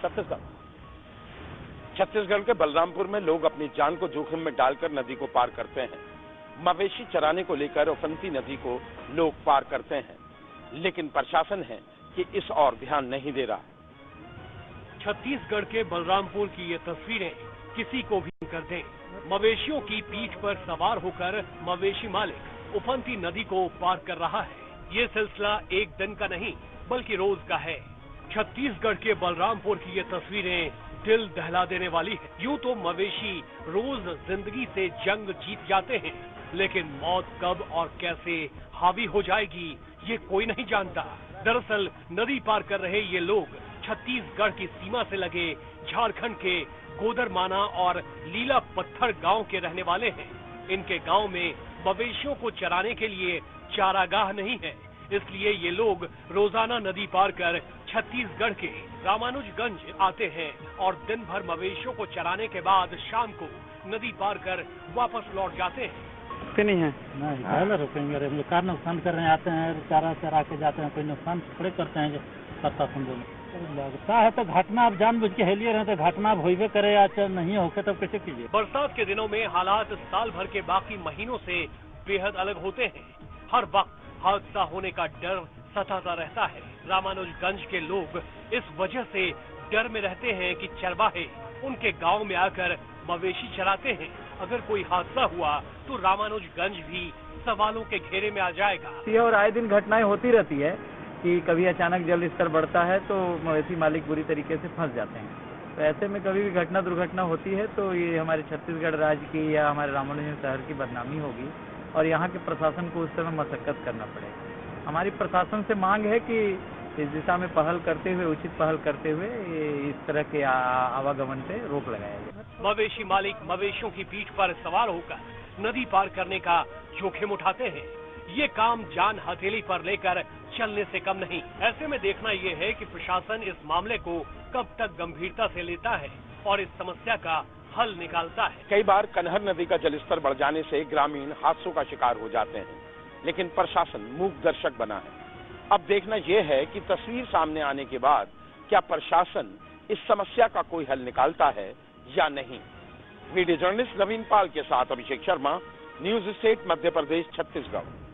छत्तीसगढ़। छत्तीसगढ़ के बलरामपुर में लोग अपनी जान को जोखिम में डालकर नदी को पार करते हैं। मवेशी चराने को लेकर उफनती नदी को लोग पार करते हैं, लेकिन प्रशासन है कि इस ओर ध्यान नहीं दे रहा। छत्तीसगढ़ के बलरामपुर की ये तस्वीरें किसी को भी कर दें। मवेशियों की पीठ पर सवार होकर मवेशी मालिक उफनती नदी को पार कर रहा है। ये सिलसिला एक दिन का नहीं बल्कि रोज का है। छत्तीसगढ़ के बलरामपुर की ये तस्वीरें दिल दहला देने वाली है। यूं तो मवेशी रोज जिंदगी से जंग जीत जाते हैं, लेकिन मौत कब और कैसे हावी हो जाएगी ये कोई नहीं जानता। दरअसल नदी पार कर रहे ये लोग छत्तीसगढ़ की सीमा से लगे झारखंड के गोदरमाना और लीला पत्थर गांव के रहने वाले हैं। इनके गांव में मवेशियों को चराने के लिए चारागाह नहीं है, इसलिए ये लोग रोजाना नदी पार कर छत्तीसगढ़ के रामानुजगंज आते हैं और दिन भर मवेशियों को चराने के बाद शाम को नदी पार कर वापस लौट जाते हैं। नहीं है, नहीं रुकेंगे। हम लोग कार नुकसान कर रहे हैं, आते हैं चारा चरा के जाते हैं, कोई नुकसान थोड़े करते हैं। प्रशासन लगता है तो घटना अब जानबूझ के हेलिए रहे तो घटना अब होइबे करे या नहीं होके तब कैसे कीजिए। बरसात के दिनों में हालात साल भर के बाकी महीनों से बेहद अलग होते हैं। हर वक्त हादसा होने का डर सताता रहता है। रामानुजगंज के लोग इस वजह से डर में रहते हैं कि चरवाहे उनके गांव में आकर मवेशी चराते हैं। अगर कोई हादसा हुआ तो रामानुजगंज भी सवालों के घेरे में आ जाएगा। और आए दिन घटनाएं होती रहती है कि कभी अचानक जल स्तर बढ़ता है तो मवेशी मालिक बुरी तरीके से फंस जाते हैं। तो ऐसे में कभी भी घटना दुर्घटना होती है तो ये हमारे छत्तीसगढ़ राज्य की या हमारे रामानुजगंज शहर की बदनामी होगी और यहाँ के प्रशासन को उस समय मशक्कत करना पड़ेगा। हमारी प्रशासन से मांग है कि इस दिशा में पहल करते हुए, उचित पहल करते हुए इस तरह के आवागमन पे रोक लगाया जाए। मवेशी मालिक मवेशियों की पीठ पर सवार होकर नदी पार करने का जोखिम उठाते हैं। ये काम जान हथेली पर लेकर चलने से कम नहीं। ऐसे में देखना ये है कि प्रशासन इस मामले को कब तक गंभीरता से लेता है और इस समस्या का हल निकालता है। कई बार कन्हर नदी का जलस्तर बढ़ जाने से ग्रामीण हादसों का शिकार हो जाते हैं, लेकिन प्रशासन मूक दर्शक बना है। अब देखना यह है कि तस्वीर सामने आने के बाद क्या प्रशासन इस समस्या का कोई हल निकालता है या नहीं। वीडियो जर्नलिस्ट नवीन पाल के साथ अभिषेक शर्मा, न्यूज स्टेट मध्य प्रदेश, छत्तीसगढ़।